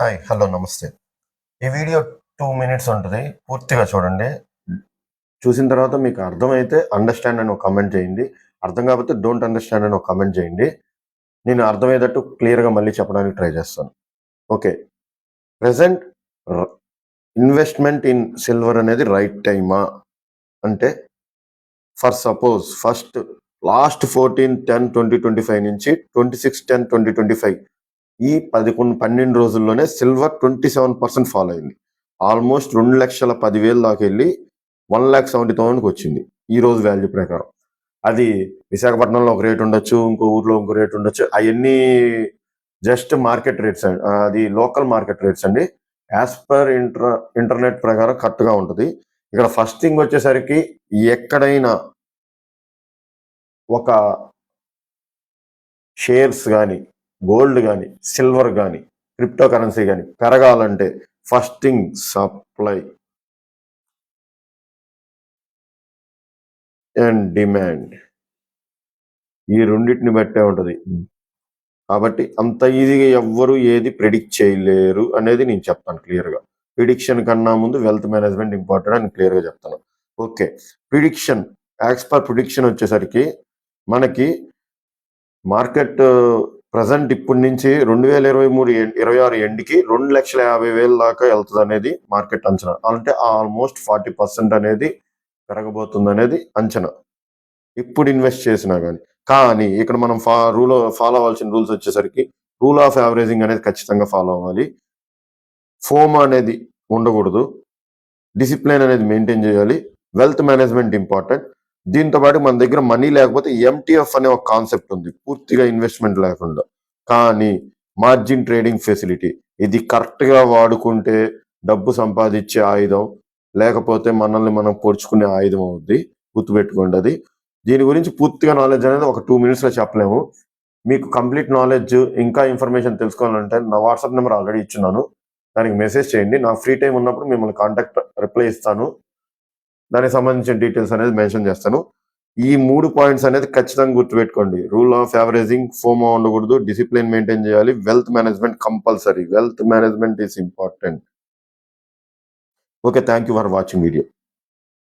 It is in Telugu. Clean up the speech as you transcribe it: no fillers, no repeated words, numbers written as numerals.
హాయ్. హలో. నమస్తే. ఈ వీడియో 2 మినిట్స్ ఉంటది. పూర్తిగా చూడండి. చూసిన తర్వాత మీకు అర్థమైతే అండర్‌స్టాండ్ అని ఒక కామెంట్ చేయండి. అర్థం కాకపోతే డోంట్ అండర్‌స్టాండ్ అని ఒక కామెంట్ చేయండి. నేను అర్థమయ్యేటట్టు క్లియర్‌గా మళ్ళీ చెప్పడానికి ట్రై చేస్తాను. ఓకే. ప్రెజెంట్ ర ఇన్వెస్ట్‌మెంట్ ఇన్ సిల్వర్ అనేది రైట్ టైమా? అంటే ఫర్ సపోజ్ లాస్ట్ 14/10/2025 నుంచి 26/10/2025 ఈ 12 రోజుల్లోనే సిల్వర్ 27% ఫాల్ అయింది. ఆల్మోస్ట్ 2,10,000 దాకా వెళ్ళి 1,70,000కి వచ్చింది ఈ రోజు వాల్యూ ప్రకారం. అది విశాఖపట్నంలో ఒక రేట్ ఉండొచ్చు, ఇంకో ఊర్లో ఇంకో రేట్ ఉండొచ్చు. అవన్నీ జస్ట్ మార్కెట్ రేట్స్, అది లోకల్ మార్కెట్ రేట్స్ అండి. యాజ్ పర్ ఇంటర్నెట్ ప్రకారం కరెక్ట్గా ఉంటుంది. ఇక్కడ ఫస్ట్ థింగ్ వచ్చేసరికి ఎక్కడైనా ఒక షేర్స్ కానీ, గోల్డ్ కానీ, సిల్వర్ కానీ, క్రిప్టో కరెన్సీ కానీ పెరగాలంటే first thing supply and demand, ఈ రెండింటిని బట్టే ఉంటుంది. కాబట్టి అంత ఈజీగా ఎవ్వరు ఏది ప్రిడిక్ట్ చేయలేరు అనేది నేను చెప్తాను క్లియర్గా. ప్రిడిక్షన్ కన్నా ముందు వెల్త్ మేనేజ్మెంట్ ఇంపార్టెంట్ అని క్లియర్గా చెప్తాను. Okay. Prediction, as per prediction వచ్చేసరికి మనకి మార్కెట్ ప్రజెంట్ ఇప్పటి నుంచి 2023-26 ఎండ్కి 2,50,000 దాకా వెళ్తుంది అనేది మార్కెట్ అంచనా. అంటే ఆల్మోస్ట్ 40% అనేది పెరగబోతుంది అనేది అంచనా ఇప్పుడు ఇన్వెస్ట్ చేసినా కానీ ఇక్కడ మనం ఫాలో అవ్వాల్సిన రూల్స్ వచ్చేసరికి రూల్ ఆఫ్ యావరేజింగ్ అనేది ఖచ్చితంగా ఫాలో అవ్వాలి. ఫోమా అనేది ఉండకూడదు. డిసిప్లిన్ అనేది మెయింటైన్ చేయాలి. Wealth management important. దీంతో పాటు మన దగ్గర మనీ లేకపోతే ఎంటీఎఫ్ అనే ఒక కాన్సెప్ట్ ఉంది, పూర్తిగా ఇన్వెస్ట్మెంట్ లేకుండా. కానీ మార్జిన్ ట్రేడింగ్ ఫెసిలిటీ, ఇది కరెక్ట్గా వాడుకుంటే డబ్బు సంపాదించే ఆయుధం, లేకపోతే మనల్ని మనం పొడుచుకునే ఆయుధం అవుద్ది. గుర్తుపెట్టుకోండి. అది దీని గురించి పూర్తిగా నాలెడ్జ్ అనేది ఒక 2 minutesలో చెప్పలేము. మీకు కంప్లీట్ నాలెడ్జ్ ఇంకా ఇన్ఫర్మేషన్ తెలుసుకోవాలంటే నా వాట్సాప్ నెంబర్ ఆల్రెడీ ఇచ్చున్నాను. దానికి మెసేజ్ చేయండి. నాకు ఫ్రీ టైం ఉన్నప్పుడు మిమ్మల్ని రిప్లై ఇస్తాను. దానికి సంబంధించిన డీటెయిల్స్ అనేది మెన్షన్ చేస్తాను. ఈ 3 పాయింట్స్ అనేది ఖచ్చితంగా గుర్తుపెట్టుకోండి. రూల్ ఆఫ్ యావరేజింగ్, ఫోమో ఉండకూడదు, డిసిప్లిన్ మెయింటైన్ చేయాలి, wealth management compulsory. Wealth management is important. Okay. Thank you for watching video.